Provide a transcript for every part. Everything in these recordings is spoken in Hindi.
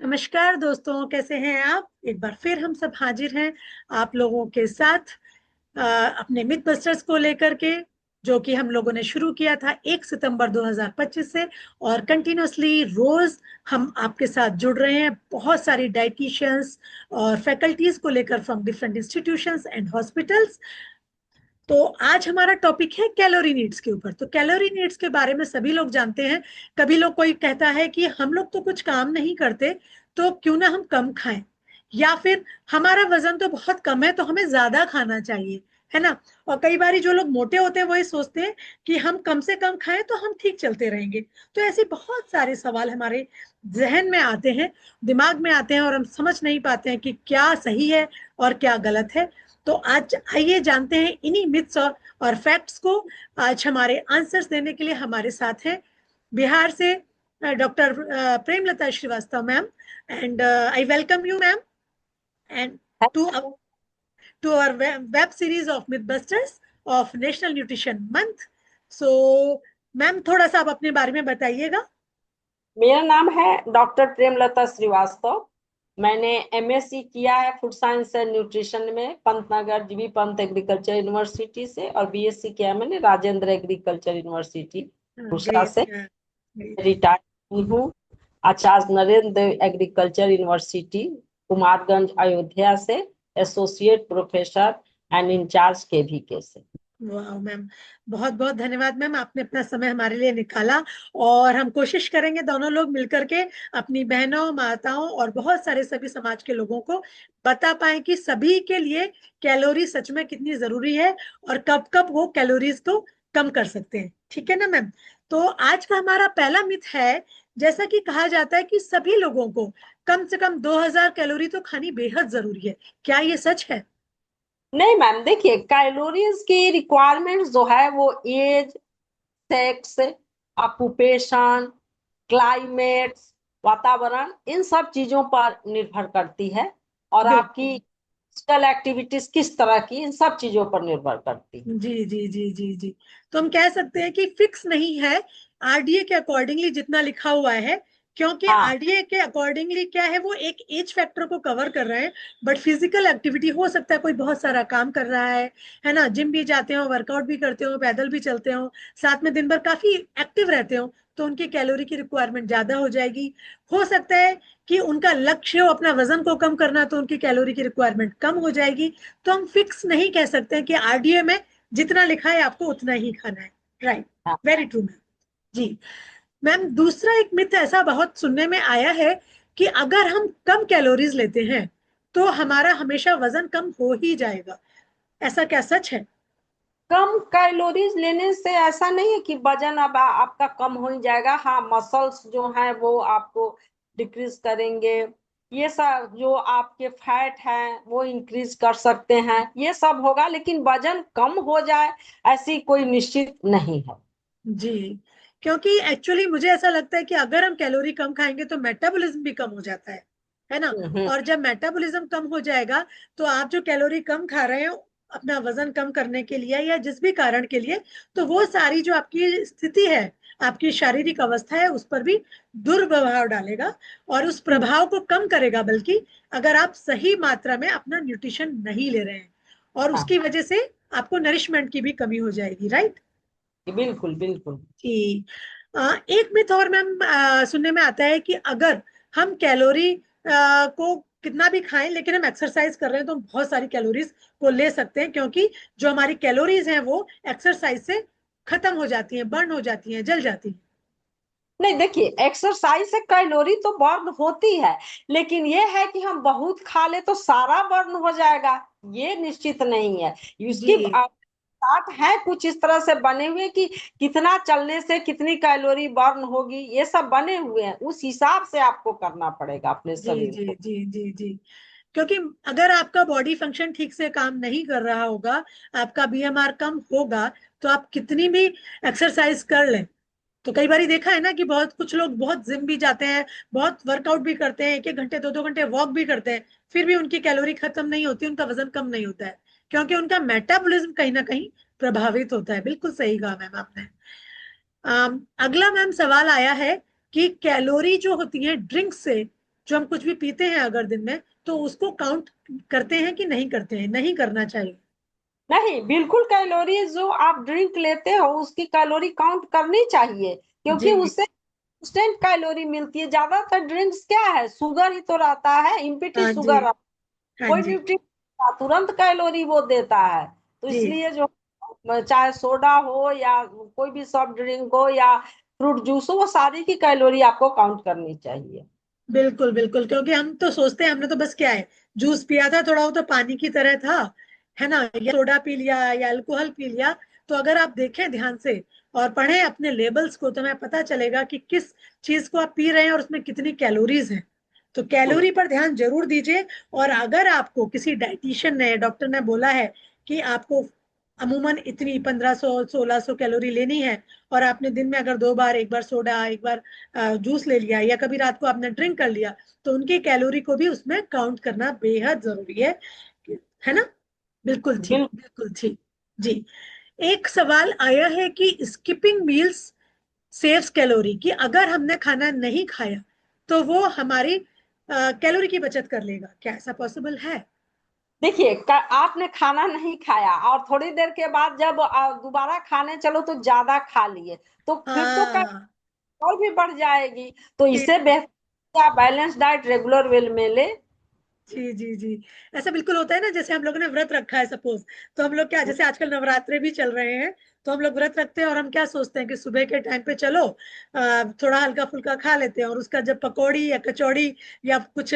नमस्कार दोस्तों, कैसे हैं आप? एक बार फिर हम सब हाजिर हैं आप लोगों के साथ अपने मिथ बस्टर्स को लेकर के, जो कि हम लोगों ने शुरू किया था 1 सितंबर 2025 से। और कंटिन्यूअसली रोज हम आपके साथ जुड़ रहे हैं, बहुत सारी डाइटिशियंस और फैकल्टीज को लेकर from different institutions and hospitals. तो आज हमारा टॉपिक है कैलोरी नीड्स के ऊपर। तो कैलोरी नीड्स के बारे में सभी लोग जानते हैं। कभी लोग कोई कहता है कि हम लोग तो कुछ काम नहीं करते, तो क्यों ना हम कम खाएं, या फिर हमारा वजन तो बहुत कम है तो हमें ज्यादा खाना चाहिए, है ना। और कई बार जो लोग मोटे होते हैं वही सोचते हैं कि हम कम से कम खाएं तो हम ठीक चलते रहेंगे। तो ऐसे बहुत सारे सवाल हमारे जहन में आते हैं, दिमाग में आते हैं, और हम समझ नहीं पाते हैं कि क्या सही है और क्या गलत है। तो आज आइए जानते हैं इन्हीं मिथ्स और फैक्ट्स को। आज हमारे आंसर्स देने के लिए हमारे साथ हैं बिहार से doctor Premlata Shrivastava ma'am. And I welcome you ma'am, and to to our web series of mythbusters of national nutrition month. So ma'am, थोड़ा सा आप अपने बारे में बताइएगा। मेरा नाम है डॉक्टर प्रेमलता श्रीवास्तव। मैंने एमएससी किया है फूड साइंस एंड न्यूट्रिशन में Pantnagar G B Pant agriculture university से, और बीएससी किया है मैंने Rajendra agriculture university Pusa great से। ग्रेट। रिटायर्ड हूँ आचार्य नरेंद्र एग्रीकल्चर यूनिवर्सिटी कुमारगंज अयोध्या से, associate professor and incharge KVK से। वाह मैम, बहुत बहुत धन्यवाद मैम, आपने अपना समय हमारे लिए निकाला। और हम कोशिश करेंगे दोनों लोग मिलकर के अपनी बहनों, माताओं और बहुत सारे सभी समाज के लोगों को बता पाए कि सभी के लिए कैलोरी सच में कितनी जरूरी है और कब कब वो कैलोरीज को कम कर सकते हैं। ठीक है ना मैम? तो आज का हमारा पहला मिथ है, जैसा कि कहा जाता है कि सभी लोगों को कम से कम 2000 कैलोरी तो खानी बेहद जरूरी है। क्या ये सच है? नहीं मैम, देखिए कैलोरीज की रिक्वायरमेंट जो है वो एज, सेक्स, ऑक्यूपेशन, क्लाइमेट, वातावरण, इन सब चीजों पर निर्भर करती है। और आपकी बिल्कुल। फिजिकल एक्टिविटीज किस तरह की, इन सब चीजों पर निर्भर करती है। जी जी जी जी जी। तो हम कह सकते हैं कि फिक्स नहीं है, आरडीए के अकॉर्डिंगली जितना लिखा हुआ है। क्योंकि हाँ आरडीए के अकॉर्डिंगली क्या है, वो एक एज फैक्टर को कवर कर रहे हैं। बट फिजिकल एक्टिविटी हो सकता है कोई बहुत सारा काम कर रहा है ना, जिम भी जाते हो, वर्कआउट भी करते हो, पैदल भी चलते हो, साथ में दिन भर काफी एक्टिव रहते हो, तो उनकी कैलोरी की रिक्वायरमेंट ज्यादा हो जाएगी। हो सकता है कि उनका लक्ष्य हो अपना वजन को कम करना, तो उनकी कैलोरी की रिक्वायरमेंट कम हो जाएगी। तो हम फिक्स नहीं कह सकते कि आरडीए में जितना लिखा है आपको उतना ही खाना है। राइट। हाँ। Very true ma'am. जी मैम, दूसरा एक मिथ ऐसा बहुत सुनने में आया है कि अगर हम कम कैलोरीज लेते हैं तो हमारा हमेशा वजन कम हो ही जाएगा। ऐसा क्या सच है? कम कैलोरीज लेने से ऐसा नहीं है कि वजन अब आपका कम हो ही जाएगा। हाँ, मसल्स जो हैं वो आपको डिक्रीज करेंगे। ये सब जो आपके फैट हैं वो इंक्रीज कर सकते हैं, ये सब होगा, लेकिन वजन कम हो जाए ऐसी कोई निश्चित नहीं है। जी, क्योंकि एक्चुअली मुझे ऐसा लगता है कि अगर हम कैलोरी कम खाएंगे तो मेटाबॉलिज्म भी कम हो जाता है ना। हम्म। और जब मेटाबॉलिज्म कम हो जाएगा तो आप जो कैलोरी कम खा रहे हो अपना वजन कम करने के लिए या जिस भी कारण के लिए, तो वो सारी जो आपकी स्थिति है, आपकी शारीरिक अवस्था है, उस पर भी दुर्प्रभाव डालेगा और उस प्रभाव को कम करेगा। बल्कि अगर आप सही मात्रा में अपना न्यूट्रिशन नहीं ले रहे हैं, और हाँ, उसकी वजह से आपको नरिशमेंट की भी कमी हो जाएगी। राइट। बिल्कुल बिल्कुल। जी। एक मिथ और मैम सुनने में आता है कि अगर हम कैलोरी को कितना भी खाएं लेकिन हम एक्सरसाइज कर रहे हैं तो हम बहुत सारी कैलोरीज को ले सकते हैं, क्योंकि जो हमारी कैलोरीज हैं वो एक्सरसाइज से खत्म हो जाती हैं, बर्न हो जाती हैं, जल जाती हैं। नहीं, देखिए एक्सरसाइज से कैलोरी तो बर्न होती है, लेकिन ये है कि हम बहुत खा ले तो सारा बर्न हो जाएगा, ये निश्चित नहीं है। उसकी जी साथ है कुछ इस तरह से बने हुए कि कितना चलने से कितनी कैलोरी बर्न होगी, ये सब बने हुए हैं, उस हिसाब से आपको करना पड़ेगा अपने जी शरीर जी को। जी जी जी। क्योंकि अगर आपका बॉडी फंक्शन ठीक से काम नहीं कर रहा होगा, आपका बीएमआर कम होगा, तो आप कितनी भी एक्सरसाइज कर लें। तो कई बार देखा है ना कि बहुत कुछ लोग बहुत जिम भी जाते हैं, बहुत वर्कआउट भी करते हैं, 1 1 घंटे 2 2 घंटे वॉक भी करते हैं, फिर भी उनकी कैलोरी खत्म नहीं होती, उनका वजन कम नहीं होता है, क्योंकि उनका मेटाबॉलिज्म कहीं ना कहीं प्रभावित होता है। बिल्कुल सही कहा मैम आपने। अगला मैम सवाल आया है कि कैलोरी जो होती है ड्रिंक से जो हम कुछ भी पीते हैं अगर दिन में, तो उसको काउंट करते हैं कि नहीं करते हैं? नहीं करना चाहिए। नहीं, बिल्कुल कैलोरी जो आप ड्रिंक लेते हो उसकी कैलोरी काउंट करनी चाहिए, क्योंकि जी। उससे इंस्टेंट कैलोरी मिलती है। ज्यादातर ड्रिंक्स क्या है, शुगर ही तो रहता है, इम्पिटी हाँ जी। शुगर, हाँ कोई जी। न्यूट्रिशन तुरंत कैलोरी वो देता है। तो जी इसलिए जो चाहे सोडा हो या कोई भी सॉफ्ट ड्रिंक हो या फ्रूट जूस हो, वो सारी की कैलोरी आपको काउंट करनी चाहिए। बिल्कुल बिल्कुल, क्योंकि हम तो सोचते हैं हमने तो बस क्या है, जूस पिया था थोड़ा, वो तो पानी की तरह था, है ना, या सोडा पी लिया या अल्कोहल पी लिया। तो अगर आप देखें ध्यान से और पढ़ें अपने लेबल्स को, तो हमें पता चलेगा कि किस चीज को आप पी रहे हैं और उसमें कितनी कैलोरीज हैं। तो कैलोरी पर ध्यान जरूर दीजिए। और अगर आपको किसी डाइटिशियन ने, डॉक्टर ने बोला है कि आपको अमूमन इतनी 1500 1600 कैलोरी लेनी है, और आपने दिन में अगर 2 बार, एक बार सोडा, एक बार जूस ले लिया, या कभी रात को आपने ड्रिंक कर लिया, तो उनकी कैलोरी को भी उसमें काउंट करना बेहद जरूरी है ना? बिल्कुल ठीक, बिल्कुल। बिल्कुल ठीक। जी। एक सवाल आया है कि स्किपिंग मील्स सेव्स कैलोरी, कि अगर हमने खाना नहीं खाया तो वो हमारी कैलोरी की बचत कर लेगा, क्या ऐसा पॉसिबल है? देखिए, आपने खाना नहीं खाया और थोड़ी देर के बाद जब दोबारा खाने चलो तो ज्यादा खा लिए, तो फिर तो हाँ। और भी बढ़ जाएगी। तो जी इससे बेहतर आप बैलेंस डाइट रेगुलर वे में ले। जी जी जी। ऐसा बिल्कुल होता है ना, जैसे हम लोगों ने व्रत रखा है सपोज, तो हम लोग क्या, जैसे आजकल नवरात्रे भी चल रहे हैं, तो हम लोग व्रत रखते हैं और हम क्या सोचते हैं कि सुबह के टाइम पे चलो थोड़ा हल्का फुल्का खा लेते हैं, और उसका जब पकौड़ी या कचौड़ी या कुछ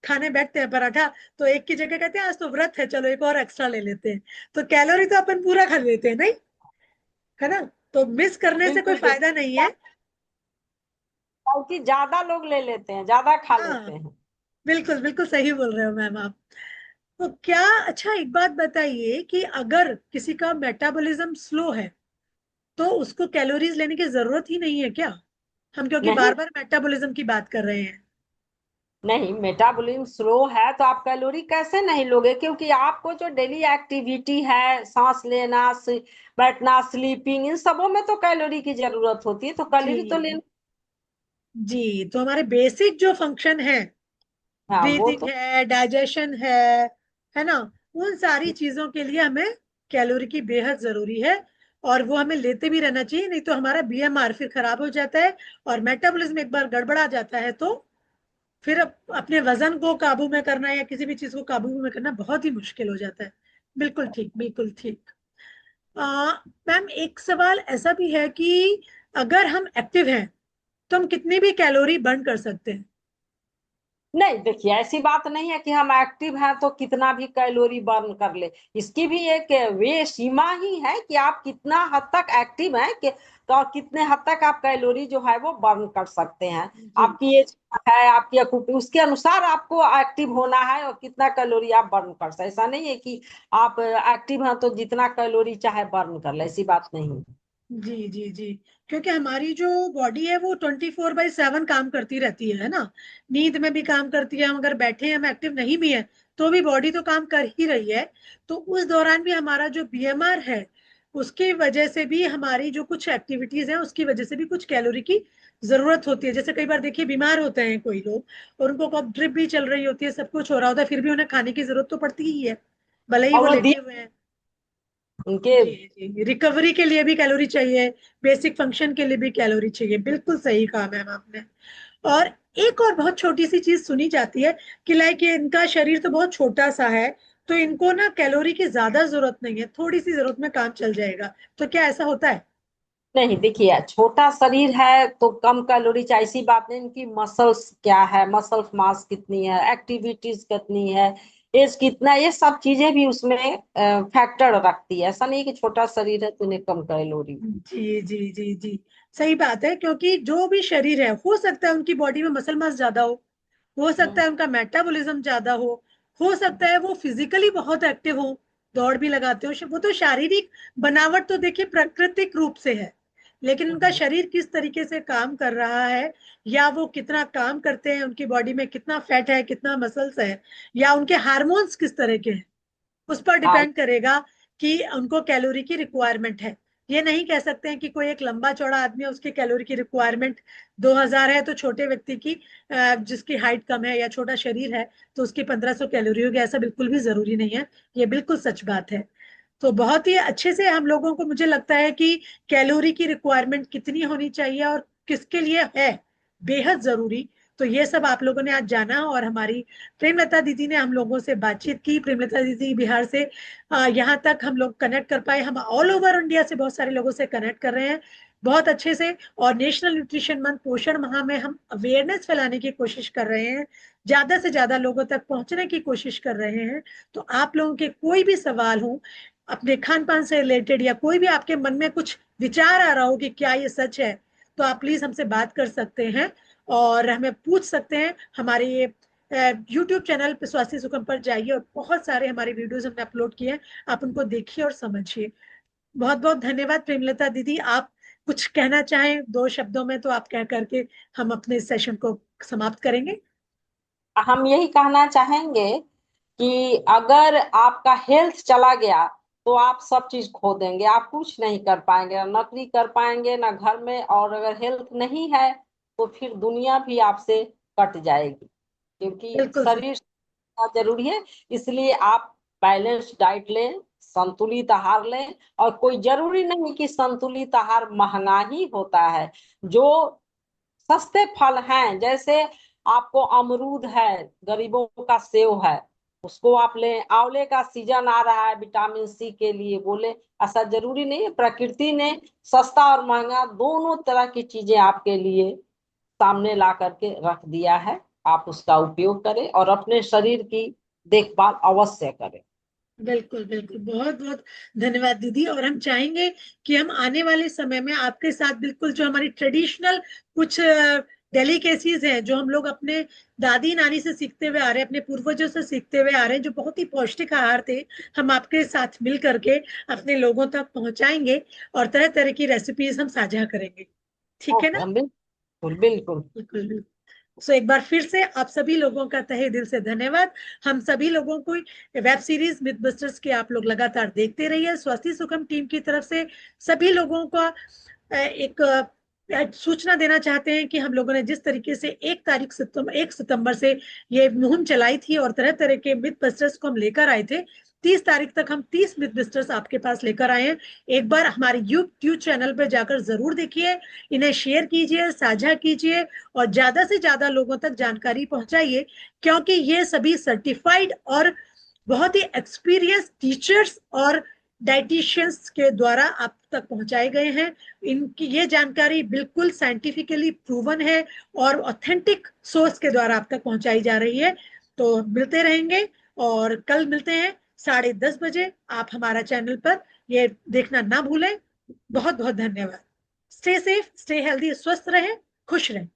खाने बैठते हैं, पराठा, तो एक की जगह कहते हैं आज तो व्रत है, चलो एक और एक्स्ट्रा ले लेते हैं। तो कैलोरी तो अपन पूरा खा लेते हैं, नहीं? है ना? तो मिस करने से कोई बिल्कुल फायदा नहीं है। बल्कि ज्यादा लोग ले लेते हैं, ज्यादा खा हाँ, लेते हैं। बिल्कुल बिल्कुल सही बोल रहे हो मैम आप। तो क्या, अच्छा एक बात बताइए कि अगर किसी का मेटाबॉलिज्म स्लो है, तो उसको कैलोरीज लेने की जरूरत ही नहीं है क्या? हम क्योंकि नहीं, बार बार मेटाबॉलिज्म की बात कर रहे हैं। नहीं, मेटाबॉलिज्म स्लो है तो आप कैलोरी कैसे नहीं लोगे, क्योंकि आपको जो डेली एक्टिविटी है, सांस लेना, बैठना, स्लीपिंग, इन सबों में तो कैलोरी की जरूरत होती है, तो कैलोरी तो जी लेना। जी। तो हमारे बेसिक जो फंक्शन है, हाँ, वो ब्रीदिंग तो। है, डाइजेशन है ना, उन सारी चीजों के लिए हमें कैलोरी की बेहद जरूरी है। और वो हमें लेते भी रहना चाहिए, नहीं तो हमारा बीएमआर फिर खराब हो जाता है, और मेटाबॉलिज्म एक बार गड़बड़ा जाता है तो फिर अपने वजन को काबू में करना या किसी भी चीज को काबू में करना बहुत ही मुश्किल हो जाता है। बिल्कुल ठीक, बिल्कुल ठीक। मैम एक सवाल ऐसा भी है कि अगर हम एक्टिव हैं तो हम कितनी भी कैलोरी बर्न कर सकते हैं? नहीं, देखिए, ऐसी बात नहीं है कि हम एक्टिव हैं तो कितना भी कैलोरी बर्न कर ले। इसकी भी एक वे सीमा ही है कि आप कितना हद तक एक्टिव हैं, कि तो और कितने हद तक आप कैलोरी जो है वो बर्न कर सकते हैं। जी आपकी एज है, आपकी आकृति, उसके अनुसार आपको एक्टिव होना है और कितना कैलोरी आप बर्न कर सकते। ऐसा नहीं है कि आप एक्टिव हैं तो जितना कैलोरी चाहे बर्न कर ले, ऐसी बात नहीं है। जी जी जी। क्योंकि हमारी जो बॉडी है वो 24/7 काम करती रहती है ना, नींद में भी काम करती है, हम अगर बैठे हैं, हम एक्टिव नहीं भी है, तो भी बॉडी तो काम कर ही रही है। तो उस दौरान भी हमारा जो बीएमआर है, उसकी वजह से भी हमारी जो कुछ एक्टिविटीज है उसकी वजह से भी कुछ कैलोरी की जरूरत होती है। जैसे कई बार देखिए बीमार होते हैं कोई लोग, और उनको कब ड्रिप भी चल रही होती है, सब कुछ हो रहा होता है, फिर भी उन्हें खाने की जरूरत तो पड़ती ही है, भले ही और वो वो लेटे हुए हैं। उनके। जी जी, रिकवरी के लिए भी कैलोरी चाहिए, बेसिक फंक्शन के लिए भी कैलोरी चाहिए, बिल्कुल सही कहा मैम आपने। और एक और बहुत छोटी सी चीज सुनी जाती है कि लाइक ये इनका शरीर तो बहुत छोटा सा है, तो इनको ना कैलोरी की ज्यादा जरूरत नहीं है, थोड़ी सी जरूरत में काम चल जाएगा। तो क्या ऐसा होता है? नहीं, देखिए, छोटा शरीर है तो कम कैलोरी चाहिए, ऐसी बात नहीं। इनकी मसल्स क्या है, मसल मास कितनी है, एक्टिविटीज कितनी है, एज कितना, ये सब चीजें भी उसमें फैक्टर रखती है। ऐसा नहीं कि छोटा शरीर है तो इन्हें कम कैलोरी। जी जी जी जी। सही बात है, क्योंकि जो भी शरीर है, हो सकता है उनकी बॉडी में मसल मास ज्यादा हो सकता है उनका मेटाबॉलिज्म ज्यादा हो सकता है वो फिजिकली बहुत एक्टिव हो, दौड़ भी लगाते हो, वो तो शारीरिक बनावट तो देखिए प्राकृतिक रूप से है, लेकिन उनका शरीर किस तरीके से काम कर रहा है, या वो कितना काम करते हैं, उनकी बॉडी में कितना फैट है, कितना मसल्स है, या उनके हार्मोन्स किस तरह के हैं, उस पर हाँ, डिपेंड करेगा कि उनको कैलोरी की रिक्वायरमेंट है। ये नहीं कह सकते हैं कि कोई एक लंबा चौड़ा आदमी है उसकी कैलोरी की रिक्वायरमेंट 2000 है, तो छोटे व्यक्ति की जिसकी हाइट कम है या छोटा शरीर है तो उसकी 1500 कैलोरी होगी, ऐसा बिल्कुल भी जरूरी नहीं है। ये बिल्कुल सच बात है। तो बहुत ही अच्छे से हम लोगों को, मुझे लगता है कि कैलोरी की रिक्वायरमेंट कितनी होनी चाहिए और किसके लिए है बेहद जरूरी, तो ये सब आप लोगों ने आज जाना। और हमारी प्रेमलता दीदी ने हम लोगों से बातचीत की। प्रेमलता दीदी बिहार से यहाँ तक हम लोग कनेक्ट कर पाए। हम ऑल ओवर इंडिया से बहुत सारे लोगों से कनेक्ट कर रहे हैं बहुत अच्छे से। और नेशनल न्यूट्रिशन मंथ पोषण माह में हम अवेयरनेस फैलाने की कोशिश कर रहे हैं, ज्यादा से ज्यादा लोगों तक पहुंचने की कोशिश कर रहे हैं। तो आप लोगों के कोई भी सवाल हो अपने खान पान से रिलेटेड, या कोई भी आपके मन में कुछ विचार आ रहा हो कि क्या ये सच है, तो आप प्लीज हमसे बात कर सकते हैं और हमें पूछ सकते हैं। हमारे ये यूट्यूब चैनल पे स्वास्थ्य सुखम पर जाइए और बहुत सारे हमारे वीडियोस हमने अपलोड किए हैं, आप उनको देखिए और समझिए। बहुत बहुत धन्यवाद प्रेमलता दीदी। आप कुछ कहना चाहें 2 शब्दों में तो आप कह करके हम अपने सेशन को समाप्त करेंगे। हम यही कहना चाहेंगे कि अगर आपका हेल्थ चला गया तो आप सब चीज खो देंगे, आप कुछ नहीं कर पाएंगे, ना नौकरी कर पाएंगे ना घर में, और अगर हेल्थ नहीं है तो फिर दुनिया भी आपसे कट जाएगी, क्योंकि बिल्कुल सही। शरीर बहुत जरूरी है। इसलिए आप बैलेंस डाइट लें, संतुलित आहार लें। और कोई जरूरी नहीं कि संतुलित आहार महंगा ही होता है। जो सस्ते फल हैं, जैसे आपको अमरूद है, गरीबों का सेव है, उसको आप लें। आंवले का सीजन आ रहा है विटामिन सी के लिए, बोले ऐसा जरूरी नहीं है। प्रकृति ने सस्ता और महंगा दोनों तरह की चीजें आपके लिए सामने ला करके रख दिया है। आप उसका उपयोग करें और अपने शरीर की देखभाल अवश्य करें। बिल्कुल बिल्कुल, बहुत बहुत धन्यवाद दीदी। और हम चाहेंगे कि हम आने वाले समय में आपके साथ बिल्कुल जो हमारी ट्रेडिशनल कुछ डेलिकेसीज हैं, जो हम लोग अपने दादी नानी से सीखते हुए आ रहे हैं, अपने पूर्वजों से सीखते हुए आ रहे हैं, जो बहुत ही पौष्टिक आहार थे, हम आपके साथ मिल करके अपने लोगों तक पहुंचाएंगे और तरह तरह की रेसिपीज हम साझा करेंगे। ठीक है ना? ओके, बिल्कुल बिल्कुल। बिल्कुल बिल्कुल। सो एक बार फिर से आप सभी लोगों का तहे दिल से धन्यवाद। हम सभी लोगों को वेब सीरीज मिथ बस्टर्स के आप लोग लगातार देखते रहिए। स्वास्थ्य सुखम टीम की तरफ से सभी लोगों का एक सूचना देना चाहते हैं कि हम लोगों ने जिस तरीके से 1 सितंबर से ये मुहिम चलाई थी और तरह तरह के मिथ बस्टर्स को हम लेकर आए थे, 30 तारीख तक हम 30 मिथ बस्टर्स आपके पास लेकर आए हैं। एक बार हमारे यूट्यूब चैनल पर जाकर जरूर देखिए, इन्हें शेयर कीजिए, साझा कीजिए और ज्यादा से ज्यादा लोगों तक जानकारी पहुंचाइए, क्योंकि ये सभी सर्टिफाइड और बहुत ही एक्सपीरियंस टीचर्स और डाइटिशियंस के द्वारा आप तक पहुंचाए गए हैं। इनकी ये जानकारी बिल्कुल साइंटिफिकली प्रूवन है और ऑथेंटिक सोर्स के द्वारा आप तक पहुंचाई जा रही है। तो मिलते रहेंगे और कल मिलते हैं 10:30 बजे। आप हमारा चैनल पर ये देखना ना भूलें। बहुत बहुत धन्यवाद। स्टे सेफ, स्टे हेल्दी, स्वस्थ रहें, खुश रहें।